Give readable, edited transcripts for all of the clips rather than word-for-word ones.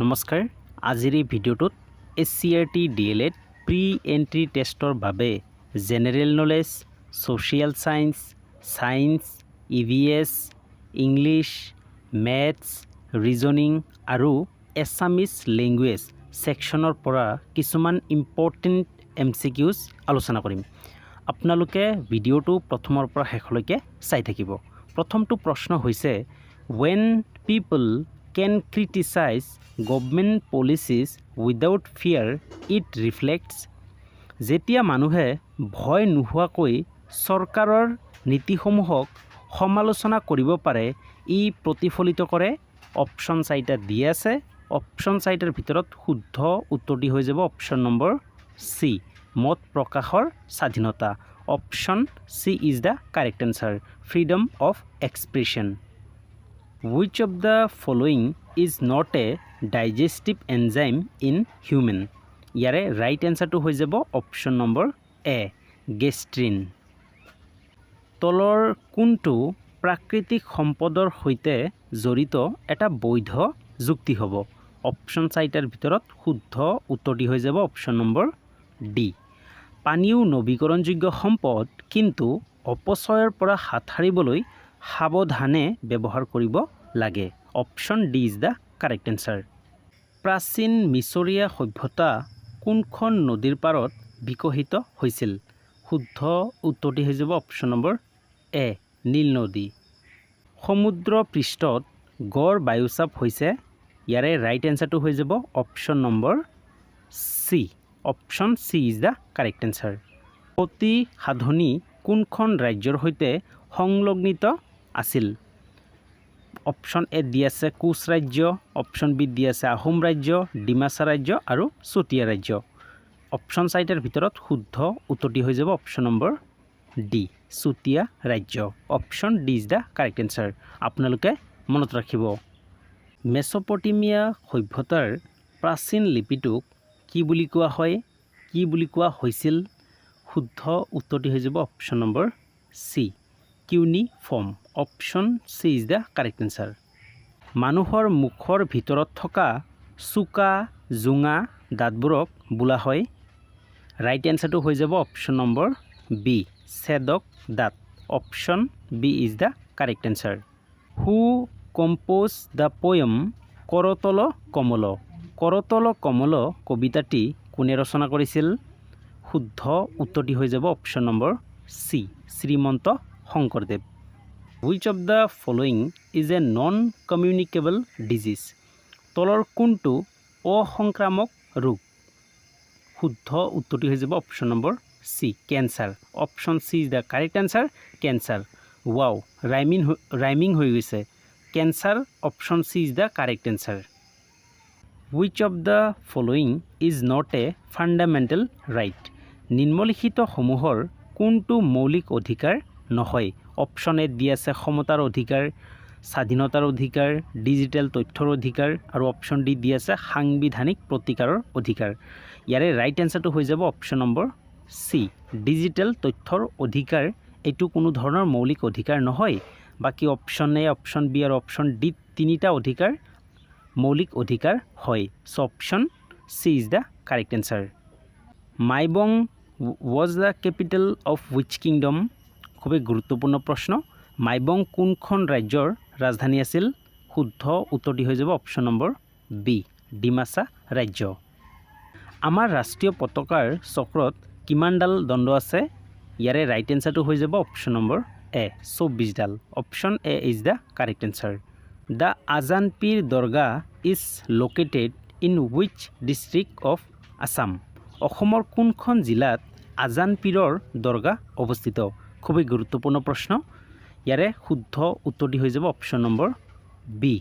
নমস্কাৰ আজিৰ এই ভিডিঅ'টোত SCRT DLED প্ৰি এন্ট্ৰি টেষ্টৰ বাবে general knowledge, social science, science, EVS, English, maths, reasoning আৰু এছামিজ লেংগুৱেজ সেকশনৰ পৰা কিছুমান ইম্পৰ্টেন্ট MCQs আলোচনা কৰিম। আপোনালোকে ভিডিঅ'টো প্ৰথমৰ পৰা শেষলৈকে চাই থাকিব। প্ৰথমটো প্ৰশ্ন হৈছে when people can criticize government policies without fear it reflects যেতিয়া মানুহে ভয় নোহোৱাকৈ চৰকাৰৰ নীতিসমূহক সমালোচনা কৰিব পাৰে ই প্ৰতিফলিত কৰে। অপশ্যন চাৰিটা দিয়া আছে। অপশ্যন চাৰিটাৰ ভিতৰত শুদ্ধ উত্তৰটি হৈ যাব অপশ্যন নম্বৰ চি মত প্ৰকাশৰ স্বাধীনতা। Option C is the correct answer freedom of expression. Which of the following is not a digestive enzyme in human? ইয়াৰে ৰাইট এনসাৰটো হৈ যাব অপশ্যন নম্বৰ এ গেষ্ট্ৰিন। তলৰ কোনটো প্ৰাকৃতিক সম্পদৰ সৈতে জড়িত এটা বৈধ যুক্তি হ'ব? অপশ্যন চাৰিটাৰ ভিতৰত শুদ্ধ উত্তৰটি হৈ যাব অপশ্যন নম্বৰ ডি। পানীও নৱীকৰণযোগ্য সম্পদ কিন্তু অপচয়ৰ পৰা হাত সাৰিবলৈ সাৱধানে ব্যৱহাৰ কৰিব লাগে। Option D is the correct answer. প্ৰাচীন মিছৰীয়া সভ্যতা কোনখন নদীৰ পাৰত বিকশিত হৈছিল? শুদ্ধ উত্তৰটি হৈ যাব অপশ্যন নম্বৰ এ নীল নদী। সমুদ্ৰ পৃষ্ঠত গড় বায়ুচাপ হৈছে ইয়াৰে ৰাইট এনসাৰটো হৈ যাব option number C. Option C is the correct answer. Sati Sadhani কোনখন ৰাজ্যৰ সৈতে সংলগ্নিত আছিল? অপশ্যন এ দি আছে কোচ ৰাজ্য, অপশ্যন বি দি আছে আহোম ৰাজ্য, ডিমাচা ৰাজ্য আৰু চুতীয়া ৰাজ্য। অপশ্যন চাৰিটাৰ ভিতৰত শুদ্ধ উত্তৰটি হৈ যাব অপশ্যন নম্বৰ ডি চুতীয়া ৰাজ্য। Option D is the correct answer. আপোনালোকে মনত ৰাখিব। মেছ'পটেমিয়া সভ্যতাৰ প্ৰাচীন লিপিটোক কি বুলি কোৱা হয়, কি বুলি কোৱা হৈছিল? শুদ্ধ উত্তৰটি হৈ যাব option number C cuneiform. Option C is the correct answer. মানুহৰ মুখৰ ভিতৰত থকা চোকা জোঙা দাঁতবোৰক বোলা হয়। ৰাইট এনসাৰটো হৈ যাব অপশ্যন নম্বৰ বি ছেদক দাঁত। Option B is the correct answer. Who composed the poem Karatal Kamal? Karatal Kamal কবিতাটি কোনে ৰচনা কৰিছিল? শুদ্ধ উত্তৰটি হৈ যাব option number C Srimanta Sankardeva. Which of the following is a non-communicable disease? তলৰ কোনটো অসংক্ৰামক ৰোগ? শুদ্ধ উত্তৰটি হৈ যাব option number C cancer. Option C is the correct answer cancer. Wow rhyming হৈ গৈছে। Cancer option C is the correct answer. Which of the following is not a fundamental right? নিম্নলিখিতসমূহৰ কোনটো মৌলিক অধিকাৰ নহয়? অপশ্যন এ দি আছে সমতাৰ অধিকাৰ, স্বাধীনতাৰ অধিকাৰ, ডিজিটেল তথ্যৰ অধিকাৰ আৰু অপশ্যন ডি দি আছে সাংবিধানিক প্ৰতিকাৰৰ অধিকাৰ। ইয়াৰে ৰাইট এনসাৰটো হৈ যাব অপশ্যন নম্বৰ চি ডিজিটেল তথ্যৰ অধিকাৰ। এইটো কোনো ধৰণৰ মৌলিক অধিকাৰ নহয়। বাকী অপশ্যন এ, অপশ্যন বি আৰু অপশ্যন ডি তিনিটা অধিকাৰ মৌলিক অধিকাৰ হয়। So' option C is the correct answer. Maibong was the capital of which kingdom? খুবেই গুৰুত্বপূৰ্ণ প্ৰশ্ন। মাইবং কোনখন ৰাজ্যৰ ৰাজধানী আছিল? শুদ্ধ উত্তৰটি হৈ যাব অপশ্যন নম্বৰ বি ডিমাচা ৰাজ্য। আমাৰ ৰাষ্ট্ৰীয় পতাকাৰ চক্ৰত কিমানডাল দণ্ড আছে? ইয়াৰে ৰাইট এনসাৰটো হৈ যাব অপশ্যন নম্বৰ এ 24ডাল। Option A is the correct answer. The Azan Pir dargah is located in which district of Assam? অসমৰ কোনখন জিলাত আজানপীৰৰ দৰগাহ অৱস্থিত? খুবেই গুৰুত্বপূৰ্ণ প্ৰশ্ন। ইয়াৰে শুদ্ধ উত্তৰটি হৈ যাব option number B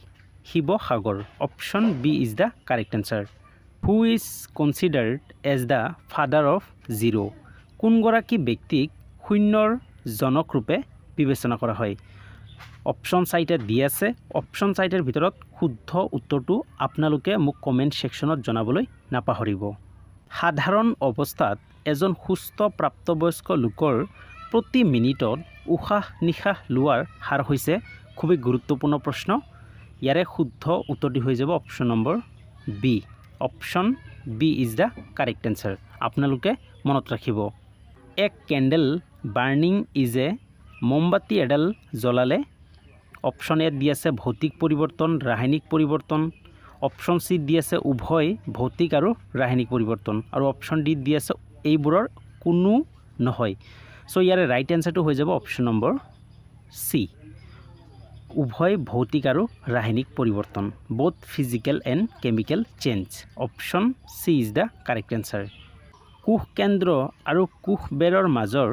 Sivasagar. Option B is the correct answer. Who is considered as the father of zero'? কোনগৰাকী ব্যক্তিক শূন্যৰ জনক ৰূপে বিবেচনা কৰা হয়? অপশ্যন চাৰিটা দি আছে। অপশ্যন চাৰিটাৰ ভিতৰত শুদ্ধ উত্তৰটো আপোনালোকে মোক কমেণ্ট ছেকশ্যনত জনাবলৈ নাপাহৰিব। সাধাৰণ অৱস্থাত এজন সুস্থ প্ৰাপ্তবয়স্ক লোকৰ প্ৰতি মিনিটত উশাহ নিশাহ লোৱাৰ হাৰ হৈছে? খুবেই গুৰুত্বপূৰ্ণ প্ৰশ্ন। ইয়াৰে শুদ্ধ উত্তৰটি হৈ যাব option number B option B is the correct answer আপোনালোকে মনত ৰাখিব এক কেণ্ডেল বাৰ্ণিং ইজ এ মমবাতি এডাল জ্বলালে অপশ্যন এত দি আছে ভৌতিক পৰিৱৰ্তন ৰাসায়নিক পৰিৱৰ্তন অপশ্যন চিত দি আছে উভয় ভৌতিক আৰু ৰাসায়নিক পৰিৱৰ্তন আৰু অপশ্যন ডিত দি আছে এইবোৰৰ কোনো নহয় চ' ইয়াৰে ৰাইট এনচাৰটো হৈ যাব অপশ্যন নম্বৰ চি উভয় ভৌতিক আৰু ৰাসায়নিক পৰিৱৰ্তন both physical and chemical change option C is the correct answer কোষ কেন্দ্ৰ আৰু কোষ বেৰৰ মাজৰ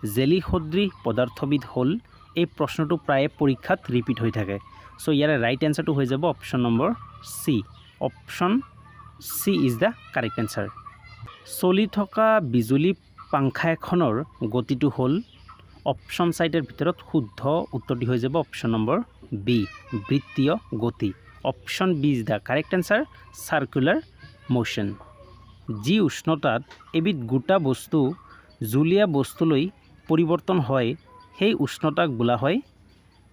জেলি সদৃশ পদাৰ্থবিধ হ'ল এই প্ৰশ্নটো প্ৰায়ে পৰীক্ষাত ৰিপিট হৈ থাকে চ' ইয়াৰে ৰাইট এনচাৰটো হৈ যাব option number C option C is the correct answer চলি থকা বিজুলী পাংখা এখনৰ গতিটো হ'ল অপশ্যন চাইটৰ ভিতৰত শুদ্ধ উত্তৰটি হৈ যাব অপশ্যন নম্বৰ বি বৃত্তীয় গতি option B is the correct answer circular motion যি উষ্ণতাত এবিধ গোটা বস্তু জুলীয়া বস্তুলৈ পৰিৱৰ্তন হয় সেই উষ্ণতাক বোলা হয়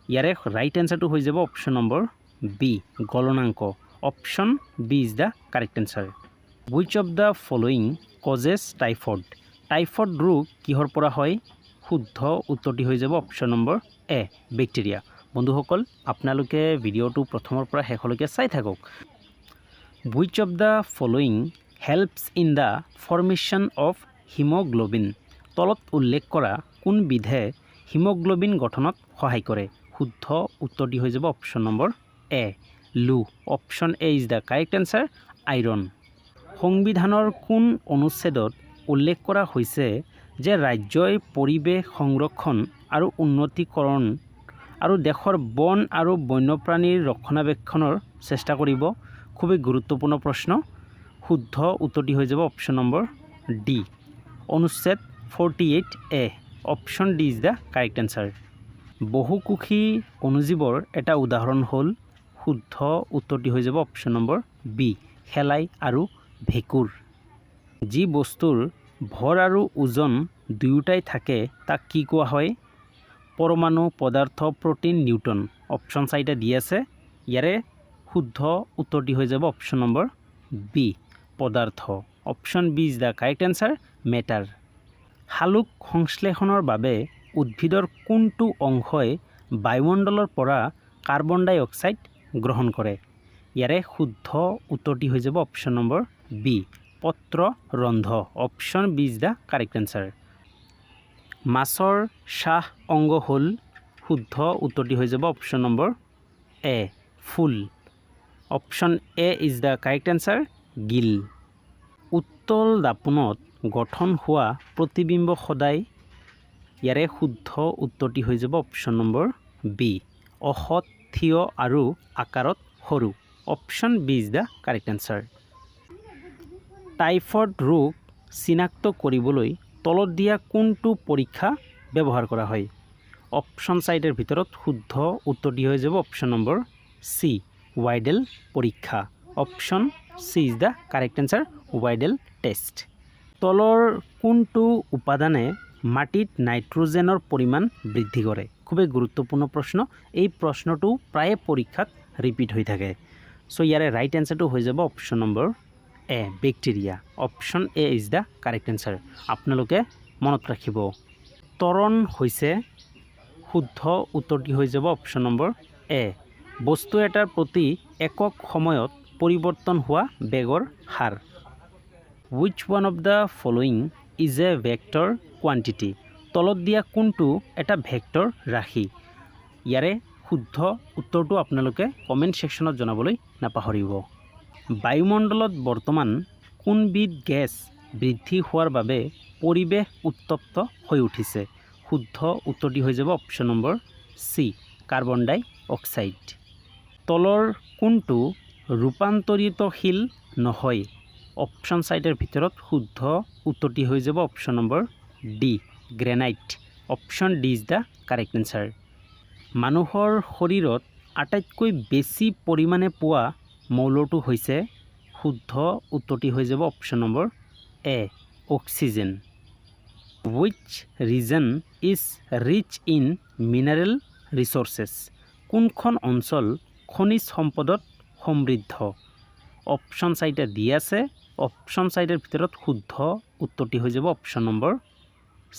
ইয়াৰে ৰাইট এনচাৰটো হৈ যাব অপশ্যন নম্বৰ বি গলনাংক option B is the correct answer which of the following causes typhoid typhoid ৰোগ কিহৰ পৰা হয় শুদ্ধ উত্তৰটি হৈ যাব অপশ্যন নম্বৰ এ বেক্টেৰিয়া বন্ধুসকল আপোনালোকে ভিডিঅ'টো প্ৰথমৰ পৰা শেষলৈকে চাই থাকক which of the following helps in the formation of haemoglobin তলত উল্লেখ কৰা কোনবিধে হিমোগ্লোবিন গঠনত সহায় কৰে শুদ্ধ উত্তৰটি হৈ যাব অপশ্যন নম্বৰ এ লু option A is the correct answer iron সংবিধানৰ কোন অনুচ্ছেদত উল্লেখ কৰা হৈছে যে ৰাজ্যই পৰিৱেশ সংৰক্ষণ আৰু উন্নতিকৰণ আৰু দেশৰ বন আৰু বন্যপ্ৰাণীৰ ৰক্ষণাবেক্ষণৰ চেষ্টা কৰিব খুবেই গুৰুত্বপূৰ্ণ প্ৰশ্ন শুদ্ধ উত্তৰটি হৈ যাব অপশ্যন নম্বৰ ডি অনুচ্ছেদ 48A option D is the correct answer বহুকোষী অণুজীৱৰ এটা উদাহৰণ হ'ল শুদ্ধ উত্তৰটি হৈ যাব অপশ্যন নম্বৰ বি শেলাই আৰু ভেঁকুৰ যি বস্তুৰ ভৰ আৰু ওজন দুয়োটাই থাকে তাক কি কোৱা হয় পৰমাণু পদাৰ্থ প্ৰটিন নিউটন অপশ্যন চাৰিটা দি আছে ইয়াৰে শুদ্ধ উত্তৰটি হৈ যাব অপশ্যন নম্বৰ বি পদাৰ্থ option B is the correct answer matter শালুক সংশ্লেষণৰ বাবে উদ্ভিদৰ কোনটো অংশই বায়ুমণ্ডলৰ পৰা কাৰ্বন ডাই অক্সাইড গ্ৰহণ কৰে ইয়াৰে শুদ্ধ উত্তৰটি হৈ যাব অপশ্যন নম্বৰ বি পত্ৰ ৰন্ধ option B is the correct answer মাছৰ শ্বাস অংগ হ'ল শুদ্ধ উত্তৰটি হৈ যাব অপশ্যন নম্বৰ এ ফুল option A is the correct answer gill উত্তল দাপোনত গঠন হোৱা প্ৰতিবিম্ব সদায় ইয়াৰে শুদ্ধ উত্তৰটি হৈ যাব অপশ্যন নম্বৰ বি অসৎ থিয় আৰু আকাৰত সৰু option B is the correct answer typhoid ৰোগ চিনাক্ত কৰিবলৈ তলত দিয়া কোনটো পৰীক্ষা ব্যৱহাৰ কৰা হয় অপশ্যন চাৰিটাৰ ভিতৰত শুদ্ধ উত্তৰটি হৈ যাব অপশ্যন নম্বৰ চি ৱাইডেল পৰীক্ষা option C is the correct answer Widal test তলৰ কোনটো উপাদানে মাটিত নাইট্ৰজেনৰ পৰিমাণ বৃদ্ধি কৰে খুবেই গুৰুত্বপূৰ্ণ প্ৰশ্ন এই প্ৰশ্নটো প্ৰায়ে পৰীক্ষাত ৰিপিট হৈ থাকে চ' ইয়াৰে ৰাইট এনচাৰটো হৈ যাব option number A bacteria option A is the correct answer আপোনালোকে মনত ৰাখিব ত্বৰণ হৈছে শুদ্ধ উত্তৰটি হৈ যাব অপশ্যন নম্বৰ এ বস্তু এটাৰ প্ৰতি একক সময়ত পৰিৱৰ্তন হোৱা বেগৰ হাৰ which one of the following is a vector quantity তলত দিয়া কোনটো এটা ভেক্টৰ ৰাশি ইয়াৰে শুদ্ধ উত্তৰটো আপোনালোকে কমেণ্ট ছেকশ্যনত জনাবলৈ নাপাহৰিব বায়ুমণ্ডলত বৰ্তমান কোনবিধ গেছ বৃদ্ধি হোৱাৰ বাবে পৰিৱেশ উত্তপ্ত হৈ উঠিছে শুদ্ধ উত্তৰটি হৈ যাব অপশ্যন নম্বৰ চি কাৰ্বন ডাই অক্সাইড তলৰ কোনটো ৰূপান্তৰিতশীল নহয় অপশ্যন চাৰিটাৰ ভিতৰত শুদ্ধ উত্তৰটি হৈ যাব option number D granite option D is the correct answer মানুহৰ শৰীৰত আটাইতকৈ বেছি পৰিমাণে পোৱা মৌলটো হৈছে শুদ্ধ উত্তৰটি হৈ যাব option number A oxygen which region is rich in mineral resources কোনখন অঞ্চল খনিজ সম্পদত সমৃদ্ধ অপশ্যন 4টা দিয়া আছে অপশ্যন 4টাৰ ভিতৰত শুদ্ধ উত্তৰটি হৈ যাব অপশ্যন নম্বৰ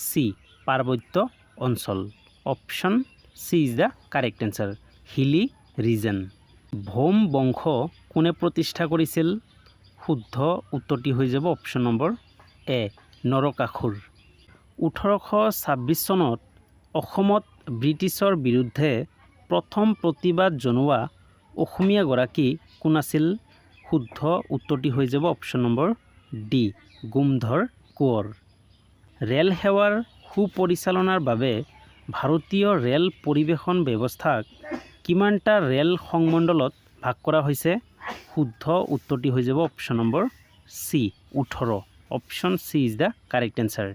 সি পাৰ্বত্য অঞ্চল option C is the correct answer hilly region Bhauma বংশ কোনে প্ৰতিষ্ঠা কৰিছিল শুদ্ধ উত্তৰটি হৈ যাব অপশ্যন নম্বৰ এ নৰকাসুৰ 1826 চনত অসমত ব্ৰিটিছৰ বিৰুদ্ধে প্ৰথম প্ৰতিবাদ জনোৱা অসমীয়াগৰাকী কোন আছিল শুদ্ধ উত্তৰটি হৈ যাব option number D Gomdhar Konwar rail সেৱাৰ সুপৰিচালনাৰ বাবে ভাৰতীয় ৰেল পৰিবহণ ব্যৱস্থাক কিমানটা ৰেল সংমণ্ডলত ভাগ কৰা হৈছে শুদ্ধ উত্তৰটি হৈ যাব option number C 18 option C is the correct answer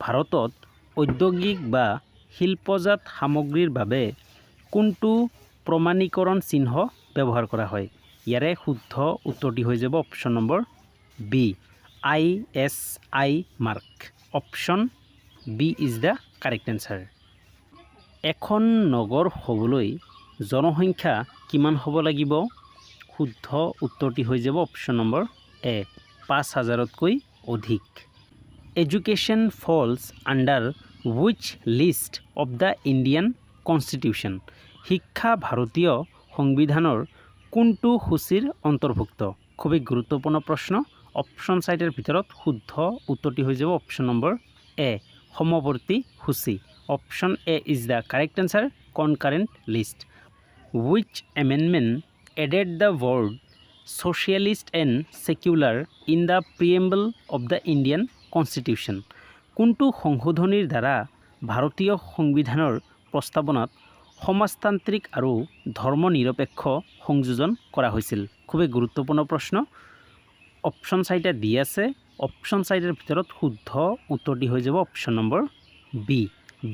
ভাৰতত ঔদ্যোগিক বা শিল্পজাত সামগ্ৰীৰ বাবে কোনটো প্ৰমাণীকৰণ চিহ্ন ব্যৱহাৰ কৰা হয় ইয়াৰে শুদ্ধ উত্তৰটি হৈ যাব option number B ISI mark option B is the correct answer এখন নগৰ হ'বলৈ জনসংখ্যা কিমান হ'ব লাগিব শুদ্ধ উত্তৰটি হৈ যাব অপশ্যন নম্বৰ এ 5000তকৈ অধিক education false under which list of the Indian constitution শিক্ষা ভাৰতীয় সংবিধানৰ কোনটো সূচীৰ অন্তৰ্ভুক্ত খুবেই গুৰুত্বপূৰ্ণ প্ৰশ্ন অপশ্যন 4টাৰ ভিতৰত শুদ্ধ উত্তৰটি হৈ যাব অপশ্যন নম্বৰ এ সমৱৰ্তী সূচী option A is the correct answer concurrent list which amendment added the word socialist and secular in the preamble of the Indian Constitution কোনটো সংশোধনীৰ দ্বাৰা ভাৰতীয় সংবিধানৰ প্ৰস্তাৱনাত সমাজতান্ত্ৰিক আৰু ধৰ্মনিৰপেক্ষ সংযোজন কৰা হৈছিল খুবেই গুৰুত্বপূৰ্ণ প্ৰশ্ন অপশ্যন 4টা দিয়া আছে অপশ্যন 4টাৰ ভিতৰত শুদ্ধ উত্তৰটি হৈ যাব অপশ্যন নম্বৰ বি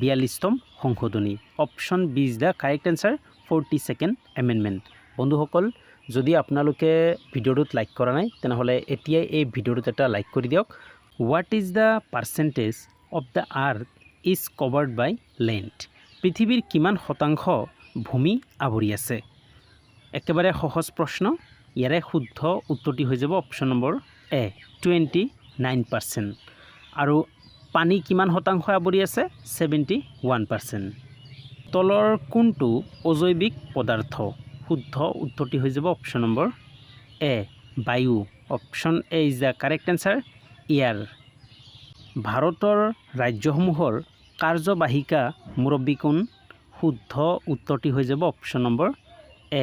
42তম সংশোধনী option B is the correct answer 42nd amendment বন্ধুসকল যদি আপোনালোকে ভিডিঅ'টোত লাইক কৰা নাই তেনেহ'লে এতিয়াই এই ভিডিঅ'টোত এটা লাইক কৰি দিয়ক what is the percentage of the earth is covered by land পৃথিৱীৰ কিমান শতাংশ ভূমি আৱৰি আছে একেবাৰে সহজ প্ৰশ্ন ইয়াৰে শুদ্ধ উত্তৰটি হৈ যাব অপশ্যন নম্বৰ এ 29% আৰু পানী কিমান শতাংশ আৱৰি আছে 71% তলৰ কোনটো অজৈৱিক পদাৰ্থ শুদ্ধ উত্তৰটি হৈ যাব অপশ্যন নম্বৰ এ বায়ু option A is the correct answer air ভাৰতৰ ৰাজ্যসমূহৰ কাৰ্যবাহিকা মুৰব্বী কোন শুদ্ধ উত্তৰটি হৈ যাব অপশ্যন নম্বৰ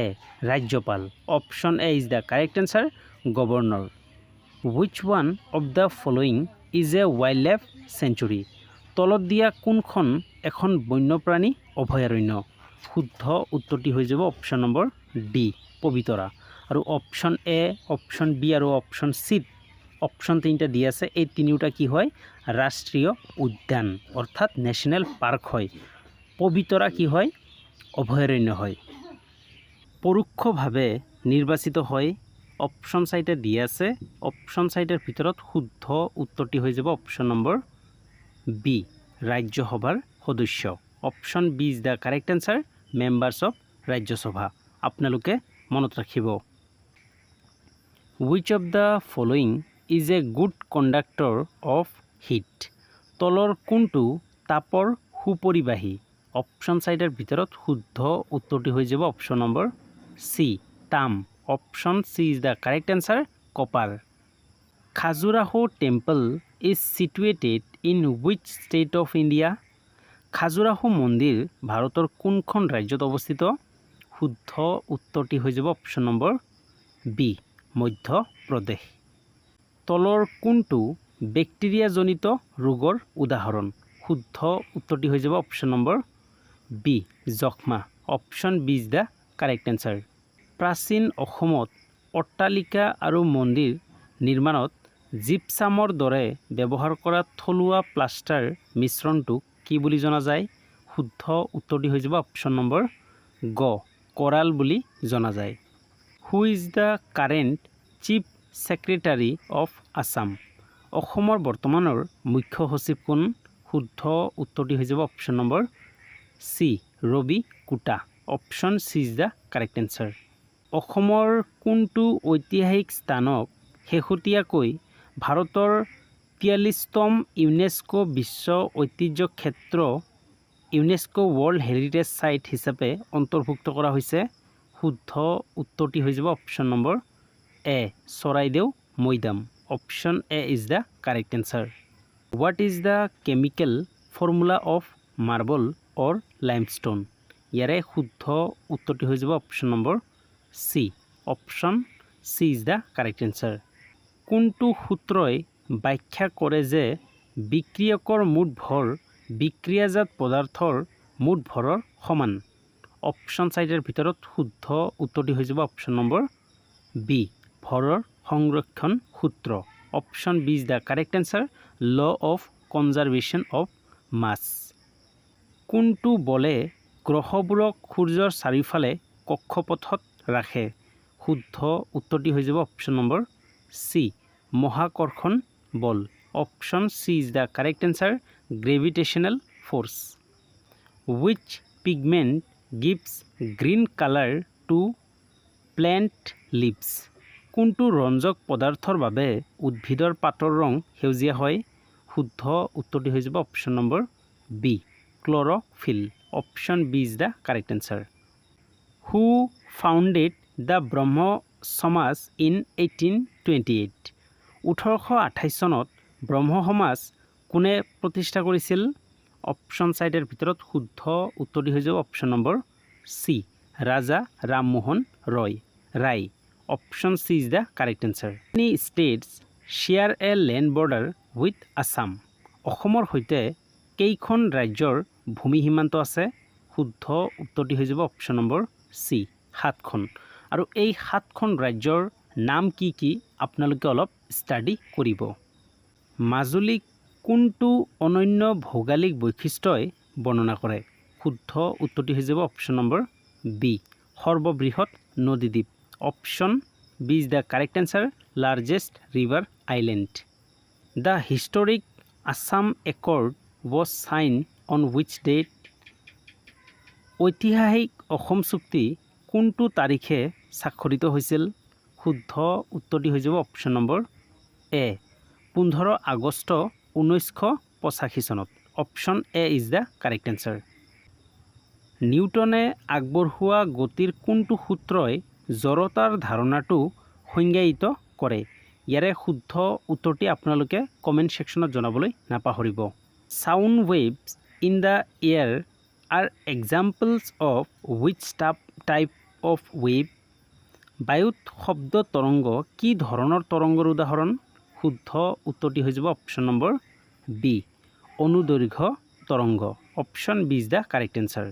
এ ৰাজ্যপাল option A is the correct answer governor which one of the following is A wild life century তলত দিয়া কোনখন এখন বন্যপ্ৰাণী অভয়াৰণ্য শুদ্ধ উত্তৰটি হৈ যাব অপশ্যন নম্বৰ ডি পবিতৰা আৰু অপশ্যন এ অপশ্যন বি আৰু অপশ্যন চিত অপশ্যন 3টা দিয়া আছে এই তিনিওটা কি হয় ৰাষ্ট্ৰীয় উদ্যান অৰ্থাৎ নেশ্যনেল পাৰ্ক হয় পবিতৰা কি হয় অভয়াৰণ্য হয় পৰোক্ষভাৱে নিৰ্বাচিত হয় অপশ্যন 4টা দিয়া আছে অপশ্যন 4টাৰ ভিতৰত শুদ্ধ উত্তৰটি হৈ যাব অপশ্যন নম্বৰ বি ৰাজ্যসভাৰ সদস্য option B is the correct answer members of Rajya Sabha আপোনালোকে মনত ৰাখিব which of the following is a good conductor of heat তলৰ কোনটো তাপৰ সুপৰিবাহী অপশ্যন 4টাৰ ভিতৰত শুদ্ধ উত্তৰটি হৈ যাব অপশ্যন নম্বৰ চি তাম option C is the correct answer copper Khajuraho temple is situated in which state of India Khajuraho মন্দিৰ ভাৰতৰ কোনখন ৰাজ্যত অৱস্থিত শুদ্ধ উত্তৰটি হৈ যাব option number B Madhya Pradesh তলৰ কোনটো বেক্টেৰিয়াজনিত ৰোগৰ উদাহৰণ শুদ্ধ উত্তৰটি হৈ যাব অপশ্যন নম্বৰ বি যক্ষ্মা option B is the correct answer প্ৰাচীন অসমত অট্টালিকা আৰু মন্দিৰ নিৰ্মাণত জিপছামৰ দৰে ব্যৱহাৰ কৰা থলুৱা প্লাষ্টাৰ মিশ্ৰণটোক কি বুলি জনা যায় শুদ্ধ উত্তৰটি হৈ যাব অপশ্যন নম্বৰ গ কৰাল বুলি জনা যায় who is the current chief secretary of Assam অসমৰ বৰ্তমানৰ মুখ্য সচিব কোন শুদ্ধ উত্তৰটি হৈ যাব অপশ্যন নম্বৰ চি ৰবি কুটা option C is the correct answer অসমৰ কোনটো ঐতিহাসিক স্থানক শেহতীয়াকৈ ভাৰতৰ 43তম ইউনেস্কো বিশ্ব ঐতিহ্য ক্ষেত্ৰ ইউনেস্কো ৱৰ্ল্ড হেৰিটেজ সাইট হিচাপে অন্তৰ্ভুক্ত কৰা হৈছে? শুদ্ধ উত্তৰটি হৈ যাব option number A, Charaideo Moidam. Option A is the correct answer. What is the chemical formula of marble or limestone? ইয়াৰে শুদ্ধ উত্তৰটি হৈ যাব option number C. Option C is the correct answer. কোনটো সূত্ৰই ব্যাখ্যা কৰে যে বিক্ৰিয়কৰ মুঠ ভৰ বিক্ৰিয়াজাত পদাৰ্থৰ মুঠ ভৰৰ সমান? অপশ্যন চাৰিটাৰ ভিতৰত শুদ্ধ উত্তৰটি হৈ যাব অপশ্যন নম্বৰ বি, ভৰৰ সংৰক্ষণ সূত্ৰ। Option B is the correct answer, law of conservation of mass. কোনটো বলে গ্ৰহবোৰক সূৰ্যৰ চাৰিওফালে কক্ষপথত ৰাখে? শুদ্ধ উত্তৰটি হৈ যাব অপশ্যন নম্বৰ চি, মহাকৰ্ষণ বল। Option C is the correct answer, gravitational force. Which pigment gives green colour to plant leaves? কোনটো ৰঞ্জক পদাৰ্থৰ বাবে উদ্ভিদৰ পাতৰ ৰং সেউজীয়া হয়? শুদ্ধ উত্তৰটি হৈ যাব option number B, chlorophyll. Option B is the correct answer. Who founded the Brahmo Samaj in 1828? 1828 চনত ব্ৰহ্ম সমাজ কোনে প্ৰতিষ্ঠা কৰিছিল? অপশ্যন চাৰিটাৰ ভিতৰত শুদ্ধ উত্তৰটি হৈ যাব option number C, Raja Rammohan Roy. Option C is the correct answer. Any states share a land border with Assam? অসমৰ সৈতে কেইখন ৰাজ্যৰ ভূমি সীমান্ত আছে? শুদ্ধ উত্তৰটি হৈ যাব অপশ্যন নম্বৰ চি, 7খন। আৰু এই 7খন ৰাজ্যৰ নাম কি কি আপোনালোকে অলপ ষ্টাডি কৰিব। মাজুলীক কোনটো অনন্য ভৌগোলিক বৈশিষ্ট্যই বৰ্ণনা কৰে? শুদ্ধ উত্তৰটি হৈ যাব অপশ্যন নম্বৰ বি, সৰ্ববৃহৎ নদীদ্বীপ। Option B is the correct answer, largest river island. The historic Assam accord was signed on which date? ঐতিহাসিক অসম চুক্তি কোনটো তাৰিখে স্বাক্ষৰিত হৈছিল? শুদ্ধ উত্তৰটি হৈ যাব অপশ্যন নম্বৰ এ, 15 আগষ্ট 1985 চনত। Option A is the correct answer. নিউটনে আগবঢ়োৱা গতিৰ কোনটো সূত্ৰই জড়তাৰ ধাৰণাটো সংজ্ঞায়িত কৰে? ইয়াৰে শুদ্ধ উত্তৰটি আপোনালোকে কমেণ্ট ছেকশ্যনত জনাবলৈ নাপাহৰিব। Sound waves in the air R examples of which type of wave? বায়ুত শব্দ তৰংগ কি ধৰণৰ তৰংগৰ উদাহৰণ? শুদ্ধ উত্তৰটি হৈ যাব অপশ্যন নম্বৰ বি, অনুদৈৰ্ঘ্য তৰংগ। Option B is the correct answer.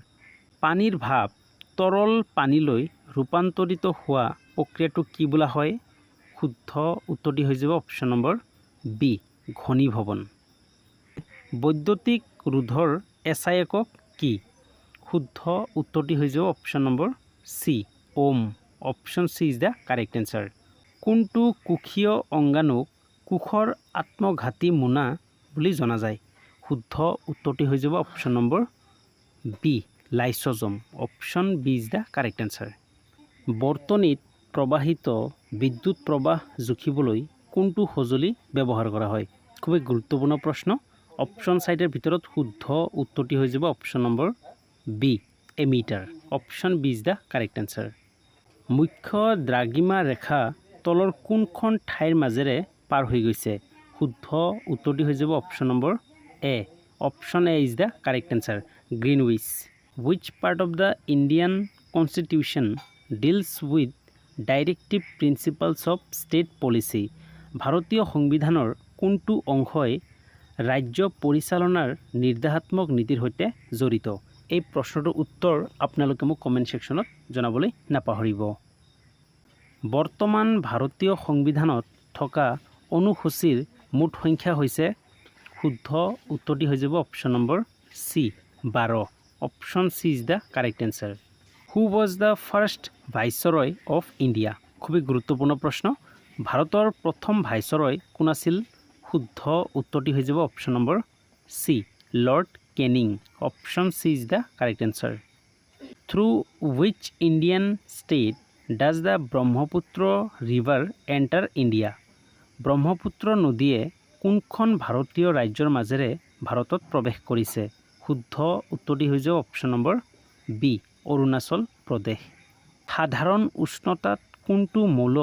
পানীৰ ভাপ তৰল পানীলৈ ৰূপান্তৰিত হোৱা প্ৰক্ৰিয়াটো কি বোলা হয়? শুদ্ধ উত্তৰটি হৈ যাব অপশ্যন নম্বৰ বি, ঘনীভৱন। বৈদ্যুতিক ৰোধৰ এছআই একক কি? শুদ্ধ উত্তৰটি হৈ যাব option number C, Om. Option C is the correct answer. কোনটো কোষীয় অংগাণুক কোষৰ আত্মঘাতী মোনা বুলি জনা যায়? শুদ্ধ উত্তৰটি হৈ যাব option number B, lysozyme. Option B is the correct answer. বৰ্তনীত প্ৰবাহিত বিদ্যুৎ প্ৰবাহ জুখিবলৈ কোনটো সঁজুলি ব্যৱহাৰ কৰা হয়? খুবেই গুৰুত্বপূৰ্ণ প্ৰশ্ন। অপশ্যন চাৰিটাৰ ভিতৰত শুদ্ধ উত্তৰটি হৈ যাব option number B, ammeter. Option B is the correct answer. মুখ্য দ্ৰাঘিমা ৰেখা তলৰ কোনখন ঠাইৰ মাজেৰে পাৰ হৈ গৈছে? শুদ্ধ উত্তৰটি হৈ যাব option number A. Option A is the correct answer, Greenwich. Which part of the Indian constitution deals with directive principles of state policy? ভাৰতীয় সংবিধানৰ কোনটো অংশই ৰাজ্য পৰিচালনাৰ নিৰ্দেশাত্মক নীতিৰ সৈতে জড়িত? এই প্ৰশ্নটোৰ উত্তৰ আপোনালোকে মোক কমেণ্ট ছেকশ্যনত জনাবলৈ নাপাহৰিব। বৰ্তমান ভাৰতীয় সংবিধানত থকা অনুসূচীৰ মুঠ সংখ্যা হৈছে? শুদ্ধ উত্তৰটি হৈ যাব option number C, 12। Option C is the correct answer. Who was the first viceroy of India? খুবেই গুৰুত্বপূৰ্ণ প্ৰশ্ন। ভাৰতৰ প্ৰথম ভাইচৰয় কোন আছিল? শুদ্ধ উত্তৰটি হৈ যাব option number C, lord Canning. Option C is the correct answer. Through which Indian state does the Brahmaputra river enter India? Brahmaputra নদীয়ে কোনখন ভাৰতীয় ৰাজ্যৰ মাজেৰে ভাৰতত প্ৰৱেশ কৰিছে? শুদ্ধ উত্তৰটি হৈ যাব option number B, Arunachal Pradesh. সাধাৰণ উষ্ণতাত কোনটো মৌল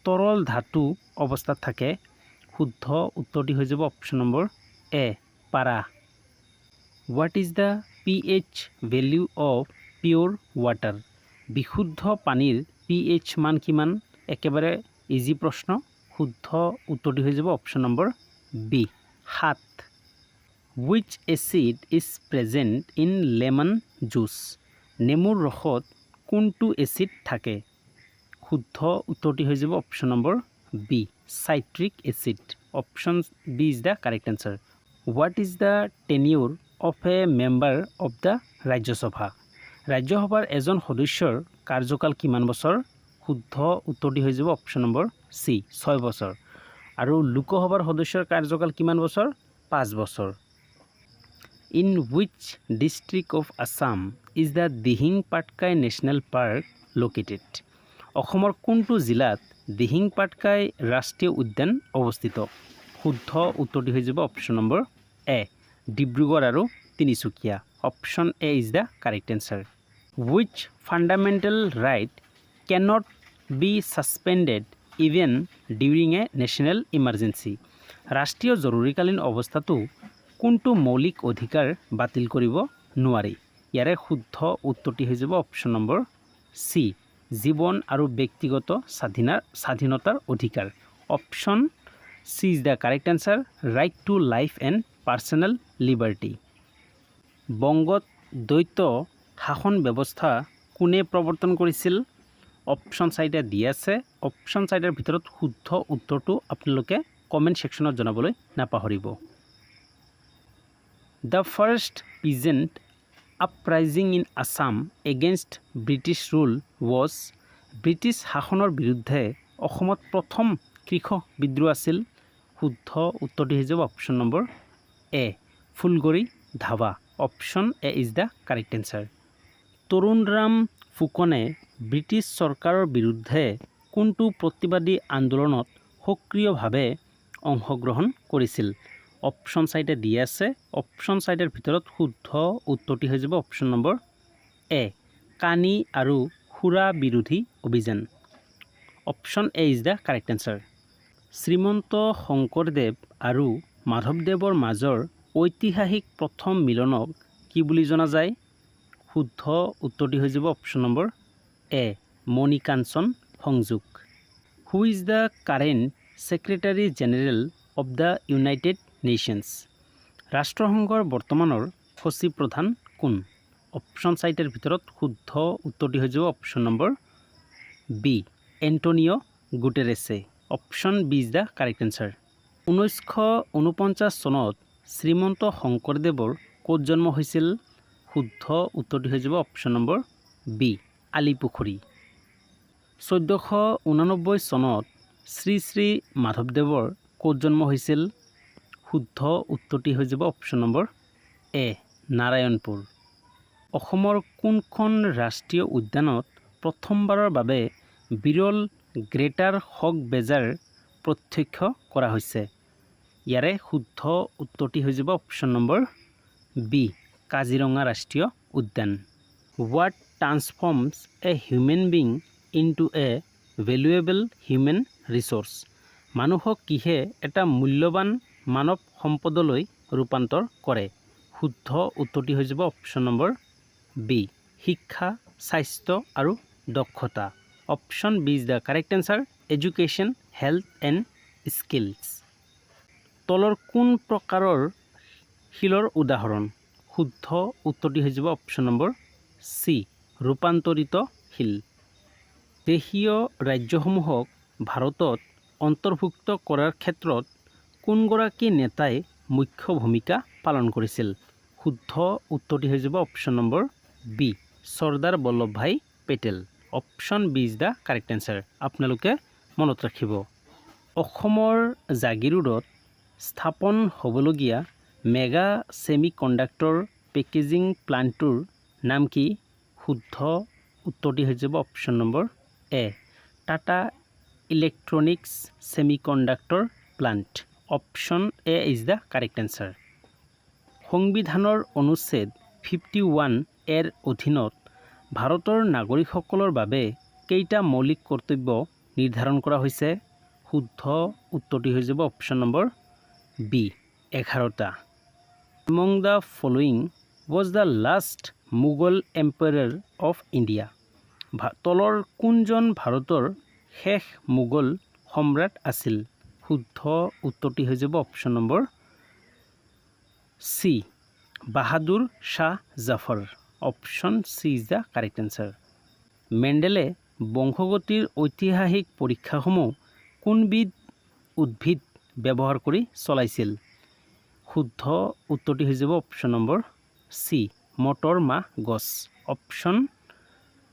তৰল ধাতু অৱস্থাত থাকে? শুদ্ধ উত্তৰটি হৈ যাব অপশ্যন নম্বৰ এ, পাৰা। What is the pH value of pure water? বিশুদ্ধ পানীৰ pH মান কিমান? একেবাৰে ইজি প্ৰশ্ন। শুদ্ধ উত্তৰটি হৈ যাব option number B, 7। Which acid is present in lemon juice? নেমুৰ ৰসত কোনটো এচিড থাকে? শুদ্ধ উত্তৰটি হৈ যাব option number B, citric acid. Option B is the correct answer. What is the tenure of a member of the Rajya Sabha? ৰাজ্যসভাৰ এজন সদস্যৰ কাৰ্যকাল কিমান বছৰ? শুদ্ধ উত্তৰটি হৈ যাব অপশ্যন নম্বৰ চি, 6 বছৰ। আৰু লোকসভাৰ সদস্যৰ কাৰ্যকাল কিমান বছৰ? 5 বছৰ। In which district of Assam is the Dihing Patkai national park located? অসমৰ কোনটো জিলাত দিহিং পাটকাই ৰাষ্ট্ৰীয় উদ্যান অৱস্থিত? শুদ্ধ উত্তৰটি হৈ যাব অপশ্যন নম্বৰ এ, ডিব্ৰুগড় আৰু Tinsukia. Option A is the correct answer. Which fundamental right cannot be suspended even during a national emergency? ৰাষ্ট্ৰীয় জৰুৰীকালীন অৱস্থাতো কোনটো মৌলিক অধিকাৰ বাতিল কৰিব নোৱাৰি? ইয়াৰে শুদ্ধ উত্তৰটি হৈ যাব অপশ্যন নম্বৰ চি, জীৱন আৰু ব্যক্তিগত স্বাধীনতাৰ অধিকাৰ। Option C is the correct answer, right to life and personal liberty. বংগত দ্বৈত শাসন ব্যৱস্থা কোনে প্ৰৱৰ্তন কৰিছিল? অপশ্যন 4টা দিয়া আছে। অপশ্যন 4টাৰ ভিতৰত শুদ্ধ উত্তৰটো আপোনালোকে কমেণ্ট ছেকশ্যনত জনাবলৈ নাপাহৰিব। The first peasant uprising in Assam against British rule was? British শাসনৰ বিৰুদ্ধে অসমত প্ৰথম কৃষক বিদ্ৰোহ আছিল। শুদ্ধ উত্তৰটি হৈ যাব option number A, Phulaguri Dhawa. Option A is the correct answer. Tarunram ফুকনে ব্ৰিটিছ চৰকাৰৰ বিৰুদ্ধে কোনটো প্ৰতিবাদী আন্দোলনত সক্ৰিয়ভাৱে অংশগ্ৰহণ কৰিছিল? অপশ্যন 4টা দিয়া আছে। অপশ্যন 4টাৰ ভিতৰত শুদ্ধ উত্তৰটি হৈ যাব অপশ্যন নম্বৰ এ, কানি আৰু সুৰা বিৰোধী অভিযান। Option A is the correct answer. Srimanta Sankardev আৰু মাধৱদেৱৰ মাজৰ ঐতিহাসিক প্ৰথম মিলনক কি বুলি জনা যায়? শুদ্ধ উত্তৰটি হৈ যাব অপশ্যন নম্বৰ এ, মণিকাঞ্চন সংযোগ। Who is the current secretary general of the United nations? ৰাষ্ট্ৰসংঘৰ বৰ্তমানৰ সচিব প্ৰধান কোন? অপশ্যন 4টাৰ ভিতৰত শুদ্ধ উত্তৰটি হৈ যাব option number B, Antonio' Guterres. Option B is the correct answer. 1949 চনত শ্ৰীমন্ত শংকৰদেৱৰ ক'ত জন্ম হৈছিল? শুদ্ধ উত্তৰটি হৈ যাব অপশ্যন নম্বৰ বি, আলিপুখুৰী। 1489 চনত শ্ৰী শ্ৰী মাধৱদেৱৰ ক'ত জন্ম হৈছিল? শুদ্ধ উত্তৰটি হৈ যাব অপশ্যন নম্বৰ এ, নাৰায়ণপুৰ। অসমৰ কোনখন ৰাষ্ট্ৰীয় উদ্যানত প্ৰথমবাৰৰ বাবে বিৰল গ্ৰেটাৰ হক বেজাৰ প্ৰত্যক্ষ কৰা হৈছে? ইয়াৰে শুদ্ধ উত্তৰটি হৈ যাব অপশ্যন নম্বৰ বি, কাজিৰঙা ৰাষ্ট্ৰীয় উদ্যান। What transforms a human being into a valuable human resource? মানুহক কিহে এটা মূল্যৱান মানৱ সম্পদলৈ ৰূপান্তৰ কৰে? শুদ্ধ উত্তৰটি হৈ যাব অপশ্যন নম্বৰ বি, শিক্ষা, স্বাস্থ্য আৰু দক্ষতা। Option B is the correct answer, education, health and skills. তলৰ কোন প্ৰকাৰৰ শিলৰ উদাহৰণ? শুদ্ধ উত্তৰটি হৈ যাব অপশ্যন নম্বৰ চি, ৰূপান্তৰিত শিল। দেশীয় ৰাজ্যসমূহক ভাৰতত অন্তৰ্ভুক্ত কৰাৰ ক্ষেত্ৰত কোনগৰাকী নেতাই মুখ্য ভূমিকা পালন কৰিছিল? শুদ্ধ উত্তৰটি হৈ যাব option number B, Sardar Vallabhbhai Patel. Option B is the correct answer. আপোনালোকে মনত ৰাখিব। অসমৰ জাগিৰোডত স্থাপন হ'বলগীয়া মেগা ছেমি কণ্ডাক্টৰ পেকেজিং প্লাণ্টটোৰ নাম কি? শুদ্ধ উত্তৰটি হৈ যাব option number A Tata electronics semiconductor plant option A is the correct answer সংবিধানৰ অনুচ্ছেদ 51 এৰ অধীনত ভাৰতৰ নাগৰিকসকলৰ বাবে কেইটা মৌলিক কৰ্তব্য নিৰ্ধাৰণ কৰা হৈছে শুদ্ধ উত্তৰটি হৈ যাব অপশ্যন নম্বৰ বি 11টা Among the following was the last Mughal emperor of India তলৰ কোনজন ভাৰতৰ শেষ মোগল সম্ৰাট আছিল শুদ্ধ উত্তৰটি হৈ যাব option number C Bahadur Shah Zafar option C is the correct answer মেণ্ডেলে বংশগতিৰ ঐতিহাসিক পৰীক্ষাসমূহ কোনবিধ উদ্ভিদ ব্যৱহাৰ কৰি চলাইছিল শুদ্ধ উত্তৰটি হৈ যাব অপশ্যন নম্বৰ চি মটৰ মাহ গছ option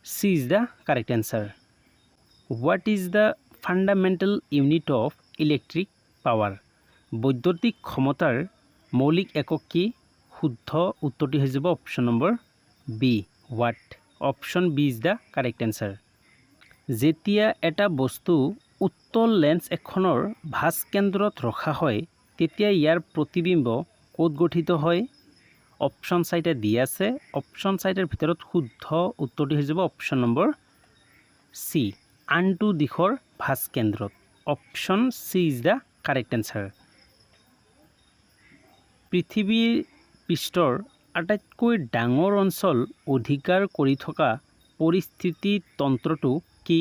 C is the correct answer what is the fundamental unit of electric power বৈদ্যুতিক ক্ষমতাৰ মৌলিক একক কি শুদ্ধ উত্তৰটি হৈ যাব option number B watt option B is the correct answer যেতিয়া এটা বস্তু উত্তল লেন্স এখনৰ ভাঁজ কেন্দ্ৰত ৰখা হয় তেতিয়া ইয়াৰ প্ৰতিবিম্ব ক'ত গঠিত হয় অপশ্যন চাইটে দিয়া আছে অপশ্যন চাইটৰ ভিতৰত শুদ্ধ উত্তৰটি হৈ যাব অপশ্যন নম্বৰ চি আনটো দিশৰ ভাঁজ কেন্দ্ৰত option C is the correct answer পৃথিৱীৰ পৃষ্ঠৰ আটাইতকৈ ডাঙৰ অঞ্চল অধিকাৰ কৰি থকা পৰিস্থিতি তন্ত্ৰটো কি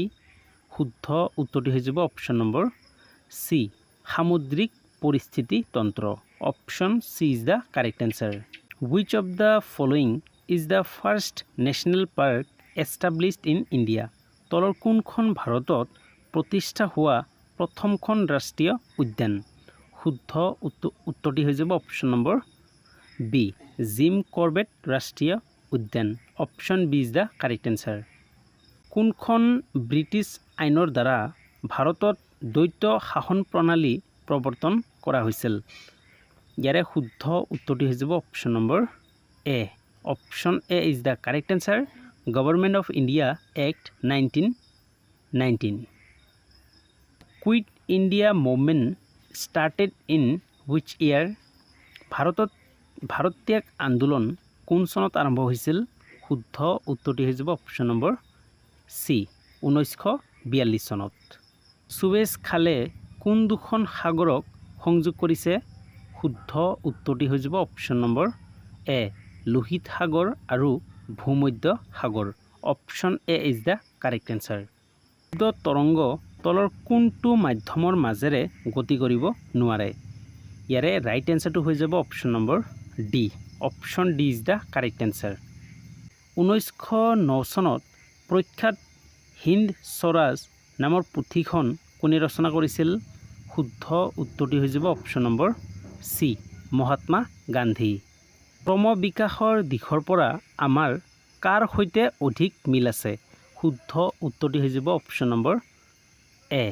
শুদ্ধ উত্তৰটি হৈ যাব অপশ্যন নম্বৰ চি সামুদ্ৰিক পৰিস্থিতি তন্ত্ৰ option C is the correct answer which of the following is the first national park established in India তলৰ কোনখন ভাৰতত প্ৰতিষ্ঠা হোৱা প্ৰথমখন ৰাষ্ট্ৰীয় উদ্যান শুদ্ধ উত্তৰটি হৈ যাব option number B Jim Corbett ৰাষ্ট্ৰীয় উদ্যান option B is the correct answer কোনখন ব্ৰিটিছ আইনৰ দ্বাৰা ভাৰতত দ্বৈত শাসন প্ৰণালী প্ৰৱৰ্তন কৰা হৈছিল ইয়াৰে শুদ্ধ উত্তৰটি হৈ যাব option number A option A is the correct answer government of India act 1919 quit India movement started in which year ভাৰত ত্যাগ আন্দোলন কোন চনত আৰম্ভ হৈছিল শুদ্ধ উত্তৰটি হৈ যাব অপশ্যন নম্বৰ চি 1942 চনত সুৱেজ খালে কোন দুখন সাগৰক সংযোগ কৰিছে শুদ্ধ উত্তৰটি হৈ যাব অপশ্যন নম্বৰ এ লোহিত সাগৰ আৰু ভূমধ্য সাগৰ option A is the correct answer শব্দ তৰংগ তলৰ কোনটো মাধ্যমৰ মাজেৰে গতি কৰিব নোৱাৰে ইয়াৰে ৰাইট এনচাৰটো হৈ যাব option number D option D is the correct answer 1909 চনত প্ৰখ্যাত হিন্দ স্বৰাজ নামৰ পুথিখন কোনে ৰচনা কৰিছিল শুদ্ধ উত্তৰটি হৈ যাব option number C Mahatma Gandhi ক্ৰম বিকাশৰ দিশৰ পৰা আমাৰ কাৰ সৈতে অধিক মিল আছে শুদ্ধ উত্তৰটি হৈ যাব অপশ্যন নম্বৰ এ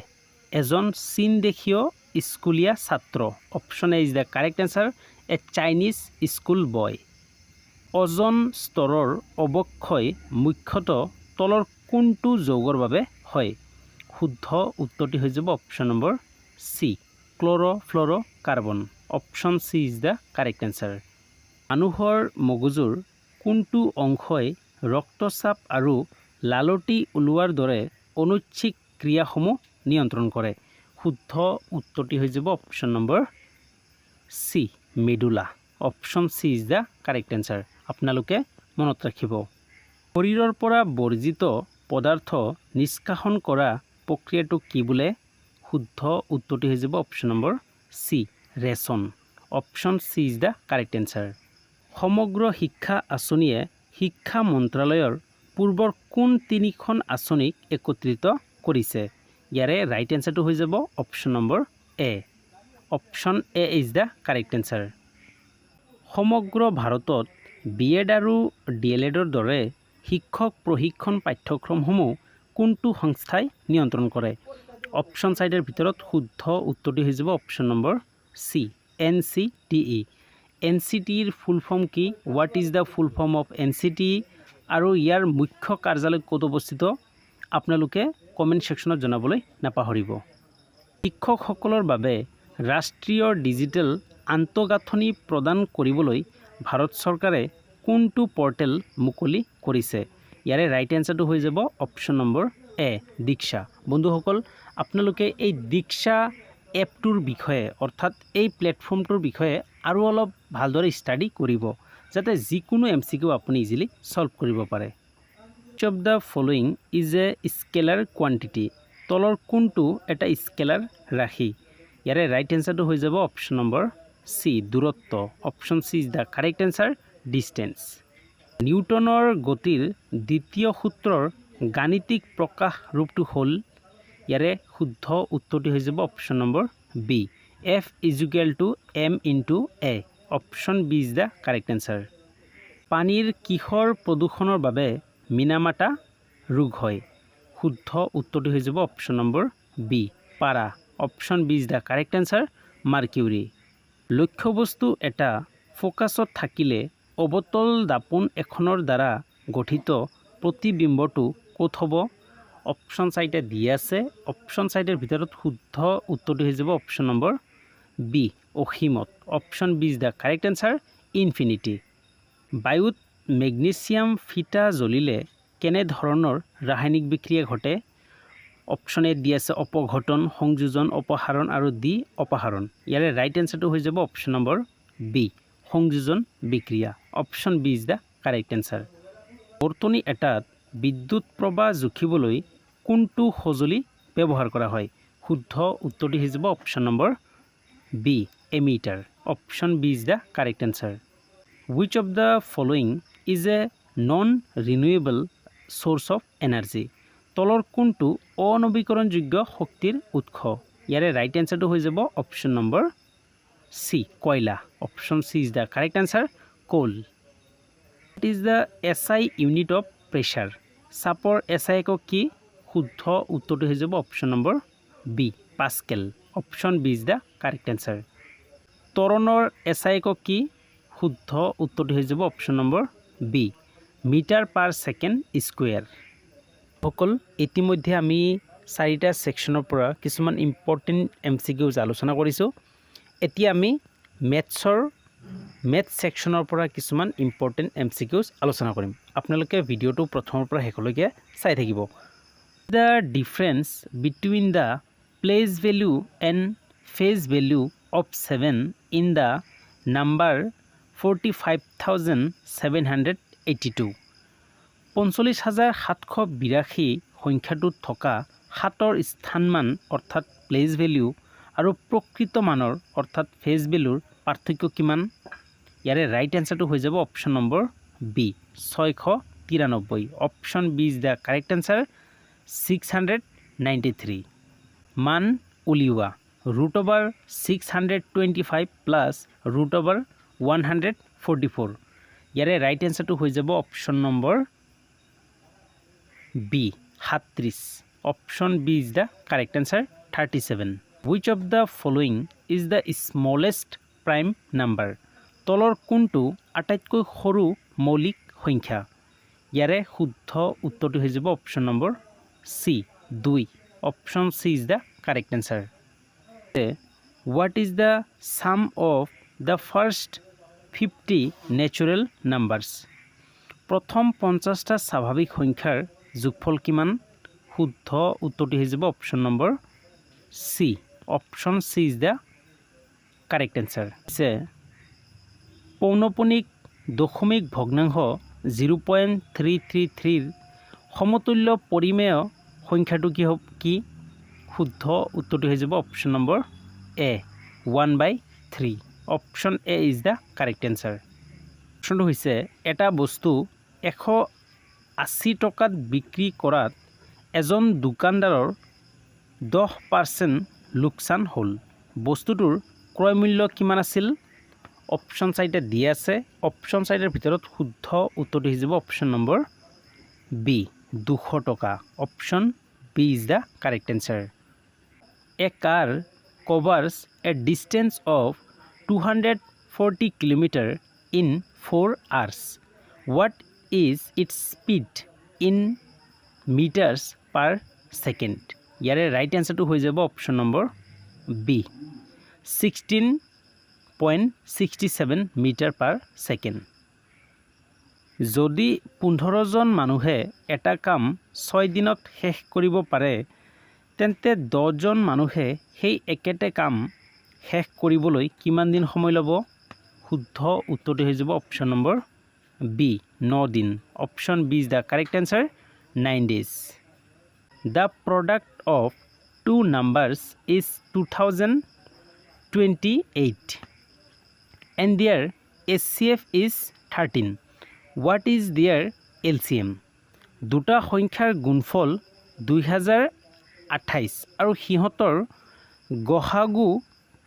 এজন চীন দেশীয় স্কুলীয়া ছাত্ৰ option A is the correct answer a Chinese school boy ozone স্তৰৰ অৱক্ষয় মুখ্যতঃ তলৰ কোনটো যৌগৰ বাবে হয় শুদ্ধ উত্তৰটি হৈ যাব option number C chlorofluorocarbon option C is the correct answer মানুহৰ মগজুৰ কোনটো অংশই ৰক্তচাপ আৰু লালটি ওলোৱাৰ দৰে অনৈচ্ছিক ক্ৰিয়াসমূহ নিয়ন্ত্ৰণ কৰে শুদ্ধ উত্তৰটি হৈ যাব option number C medulla option C is the correct answer আপোনালোকে মনত ৰাখিব শৰীৰৰ পৰা বৰ্জিত পদাৰ্থ নিষ্কাশন কৰা প্ৰক্ৰিয়াটো কি বোলে শুদ্ধ উত্তৰটি হৈ যাব option number C ration option C is the correct answer সমগ্ৰ শিক্ষা আঁচনিয়ে শিক্ষা মন্ত্ৰালয়ৰ পূৰ্বৰ কোন তিনিখন আঁচনিক একত্ৰিত কৰিছে ইয়াৰে ৰাইট এনচাৰটো হৈ যাব option number A option A is the correct answer সমগ্ৰ ভাৰতত BEd আৰু DLEdৰ দৰে শিক্ষক প্ৰশিক্ষণ পাঠ্যক্ৰমসমূহ কোনটো সংস্থাই নিয়ন্ত্ৰণ কৰে অপশ্যন চাইডৰ ভিতৰত শুদ্ধ উত্তৰটি হৈ যাব অপশ্যন নম্বৰ চি NCTE NCTEৰ ফুল ফৰ্ম কি what is the full form of NCTE আৰু ইয়াৰ মুখ্য কাৰ্যালয় ক'ত অৱস্থিত আপোনালোকে কমেণ্ট ছেকশ্যনত জনাবলৈ নাপাহৰিব। শিক্ষকসকলৰ বাবে ৰাষ্ট্ৰীয় ডিজিটেল আন্তঃগাঁথনি প্ৰদান কৰিবলৈ ভাৰত চৰকাৰে কোনটো পৰ্টেল মুকলি কৰিছে? ইয়াৰে ৰাইট এনচাৰটো হৈ যাব অপশ্যন নম্বৰ এ, দীক্ষা। বন্ধুসকল, আপোনালোকে এই দীক্ষা এপটোৰ বিষয়ে অৰ্থাৎ এই প্লেটফৰ্মটোৰ বিষয়ে আৰু অলপ ভালদৰে ষ্টাডি কৰিব, যাতে যিকোনো MCQ আপুনি ইজিলি সলভ কৰিব পাৰে। Which of the following is a scalar quantity? তলৰ কোনটো এটা স্কেলাৰ ৰাশি? ইয়াৰে ৰাইট এনচাৰটো হৈ যাব অপশ্যন নম্বৰ চি, দূৰত্ব। Option C is the correct answer, distance. নিউটনৰ গতিৰ দ্বিতীয় সূত্ৰৰ গাণিতিক প্ৰকাশ ৰূপটো হ'ল, ইয়াৰে শুদ্ধ উত্তৰটি হৈ যাব option number B, F = m × a। Option B is the correct answer. পানীৰ কিহৰ প্ৰদূষণৰ বাবে মিনামাটা ৰোগ হয়? শুদ্ধ উত্তৰটি হৈ যাব অপশ্যন নম্বৰ বি, পাৰা। Option B is the correct answer, mercury. লক্ষ্যবস্তু এটা ফ'কাছত থাকিলে অৱতল দাপোন এখনৰ দ্বাৰা গঠিত প্ৰতিবিম্বটো ক'ত হ'ব? অপশ্যন চাৰিটা দিয়া আছে। অপশ্যন চাৰিটাৰ ভিতৰত শুদ্ধ উত্তৰটো হৈ যাব অপশ্যন নম্বৰ বি, অসীমত। Option B is the correct answer, infinity. বায়ুত মেগনেছিয়াম ফিটা জ্বলিলে কেনেধৰণৰ ৰাসায়নিক বিক্ৰিয়া ঘটে? অপশ্যন এ দি আছে অপঘটন, সংযোজন, অপসাৰণ আৰু ডি অপসাৰণ। ইয়াৰে ৰাইট এনচাৰটো হৈ যাব অপশ্যন নম্বৰ বি, সংযোজন বিক্ৰিয়া। Option B is the correct answer. বৰ্তনী এটাত বিদ্যুৎ প্ৰবাহ জুখিবলৈ কোনটো সঁজুলি ব্যৱহাৰ কৰা হয়? শুদ্ধ উত্তৰটি হৈ যাব option number B, ammeter. Option B is the correct answer. Which of the following is a non-renewable source of energy? তলৰ কোনটো অনবীকৰণযোগ্য শক্তিৰ উৎস? ইয়াৰে ৰাইট এনচাৰটো হৈ যাব অপশ্যন নম্বৰ চি, কয়লা। Option C is the correct answer, coal. What is the SI unit of pressure? চাপৰ SI একক কি? শুদ্ধ উত্তৰটো হৈ যাব option number B, pascal. Option B is the correct answer. ত্বৰণৰ SI একক কি? শুদ্ধ উত্তৰটো হৈ যাব option number B, metre per second square. সকল, ইতিমধ্যে আমি চাৰিটা ছেকশ্যনৰ পৰা কিছুমান ইম্পৰ্টেণ্ট MCQs আলোচনা কৰিছোঁ। এতিয়া আমি মেথছ ছেকশ্যনৰ পৰা কিছুমান ইম্পৰ্টেণ্ট MCQs আলোচনা কৰিম। আপোনালোকে ভিডিঅ'টো প্ৰথমৰ পৰা শেষলৈকে চাই থাকিব। The difference between the place value and phase value of 7 in the number 45,782। 45,782 সংখ্যাটোত থকা 7ৰ স্থানমান অৰ্থাৎ প্লেচ ভেলু আৰু প্ৰকৃত মানৰ অৰ্থাৎ ফেজ ভেলুৰ পাৰ্থক্য কিমান? ইয়াৰে ৰাইট এনচাৰটো হৈ যাব option number B, 693। Option B is the correct answer, 693। মান উলিওৱা। √625 প্লাছ √144। ইয়াৰে ৰাইট এনচাৰটো হৈ যাব option number B, 37। Option B is the correct answer, 37। Which of the following is the smallest prime number? তলৰ কোনটো আটাইতকৈ সৰু মৌলিক সংখ্যা? ইয়াৰে শুদ্ধ উত্তৰটো হৈ যাব option number C, 2। Option C is the correct answer. What is the sum of the first 50 natural numbers? প্ৰথম 50টা স্বাভাৱিক সংখ্যাৰ যোগফল কিমান? শুদ্ধ উত্তৰটি হৈ যাব option number C. Option C is the correct answer. পৌনপুনিক দশমিক ভগ্নাংশ 0.333 সমতুল্য পৰিমেয় সংখ্যাটো কি? শুদ্ধ উত্তৰটি হৈ যাব option number A, 1/3। Option A is the correct answer. অপশ্যনটো হৈছে এটা বস্তু 180 টকাত বিক্ৰী কৰাত এজন দোকানদাৰৰ 10% লোকচান হ'ল। বস্তুটোৰ ক্ৰয় মূল্য কিমান আছিল? অপশ্যন চাৰিটা দিয়া আছে। অপশ্যন চাৰিটাৰ ভিতৰত শুদ্ধ উত্তৰটো হৈ যাব অপশ্যন নম্বৰ বি, 200 টকা। Option B is the correct answer. A car covers a distance of 240 km in 4 hours. What is its speed in meters per second ইয়াৰে ৰাইট এনসাৰটো হৈ যাব option number B 16.67 metre per second যদি 15 জন মানুহে এটা কাম 6 দিনত শেষ কৰিব পাৰে তেন্তে 10 জন মানুহে সেই একেটা কাম শেষ কৰিবলৈ কিমান দিন সময় ল'ব শুদ্ধ উত্তৰটো হৈ যাব অপশন নম্বৰ বি 9 দিন option B is the correct answer 9 days the product of two numbers is 2028 and their HCF is 13 what is their LCM দুটা সংখ্যাৰ গুণফল 2028 আৰু সিহঁতৰ গসাগু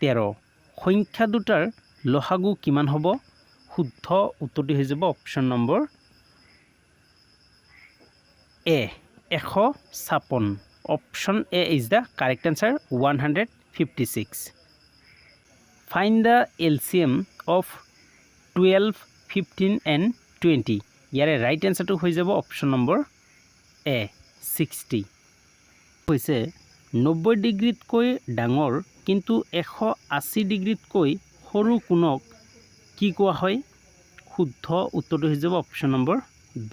13 সংখ্যা দুটাৰ লসাগু কিমান হ'ব শুদ্ধ উত্তৰটো হৈ যাব option number A 156 option A is the correct answer 156 find the LCM of 12 15 and 20 ইয়াৰে right answer to হৈ যাব option number A 60 হৈছে 90 ডিগ্ৰীতকৈ ডাঙৰ কিন্তু 180 ডিগ্ৰীতকৈ সৰু কোণক কি কোৱা হয় শুদ্ধ উত্তৰটো হৈ যাব option number B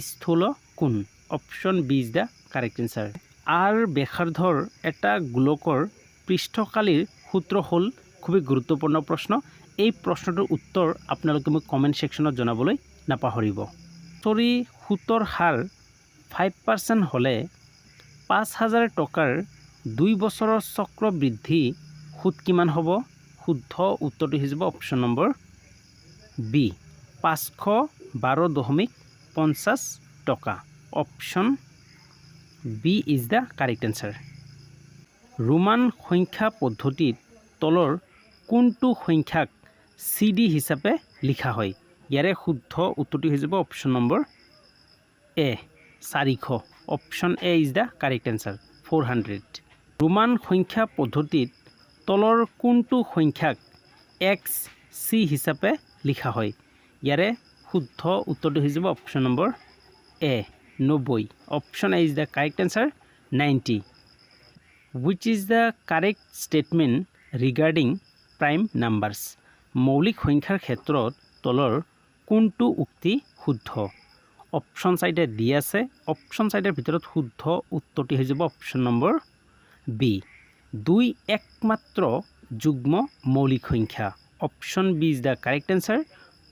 স্থূল কোণ option B is the correct answer R ব্যাসাৰ্ধৰ এটা গোলকৰ পৃষ্ঠকালীৰ সূত্ৰ হ'ল খুবই গুৰুত্বপূৰ্ণ প্ৰশ্ন এই প্ৰশ্নটোৰ উত্তৰ আপোনালোকে মোক কমেন্ট সেকশনত জনাবলৈ নাপাহৰিব সৰি সুতৰ হাৰ 5% হলে 5000 টকাৰ 2 বছৰৰ চক্ৰ বৃদ্ধি সুত কিমান হ'ব শুদ্ধ উত্তৰটো হৈ যাব অপশন নম্বৰ বি 512.50 টকা option B is the correct answer Roman সংখ্যা পদ্ধতিত তলৰ কোনটো সংখ্যাক সিডি হিচাপে লিখা হয় ইয়াৰে শুদ্ধ উত্তৰটো হৈ যাব option number A 400 option A is the correct answer 400 Roman সংখ্যা পদ্ধতিত তলৰ কোনটো সংখ্যাক এক্স সি হিচাপে লিখা হয় ইয়াৰে শুদ্ধ উত্তৰটো হৈ যাব option number A 90 option A is the correct answer 90 which is the correct statement regarding prime numbers মৌলিক সংখ্যাৰ ক্ষেত্ৰত তলৰ কোনটো উক্তি শুদ্ধ অপশন সাইডে দি আছে অপশন সাইডৰ ভিতৰত শুদ্ধ উত্তৰটি হৈ যাব অপশন নম্বৰ বি 2 একমাত্ৰ যুগ্ম মৌলিক সংখ্যা option B is the correct answer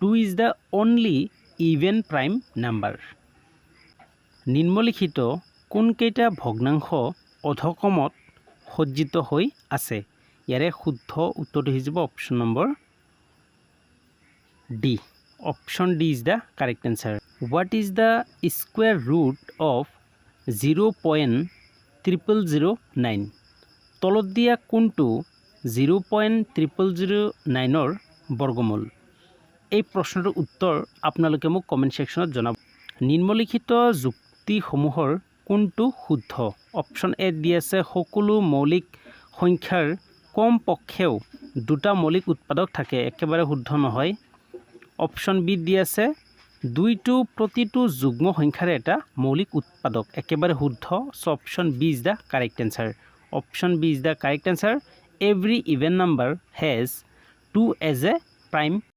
2 is the only even prime number নিম্নলিখিত কোনকেইটা ভগ্নাংশ অধকমত সজ্জিত হৈ আছে ইয়াৰে শুদ্ধ উত্তৰটো হৈ যাব option number D option D is the correct answer what is the square root of 0.0009 তলত দিয়া কোনটো 0.0009 বৰ্গমূল এই প্ৰশ্নটোৰ উত্তৰ আপোনালোকে মোক কমেন্ট সেকশনত জনাব নিম্নলিখিত যুক্তিসমূহৰ কোনটো শুদ্ধ অপশন এ দি আছে সকলো মৌলিক সংখ্যাৰ কম পক্ষেও দুটা মৌলিক উৎপাদক থাকে একেবাৰে শুদ্ধ নহয় অপশন বি দি আছে দুইটো প্ৰতিটো যুগ্ম সংখ্যাৰ এটা মৌলিক উৎপাদক একেবাৰে শুদ্ধ so option B is the correct answer option B is the correct answer every even number has 2 as a prime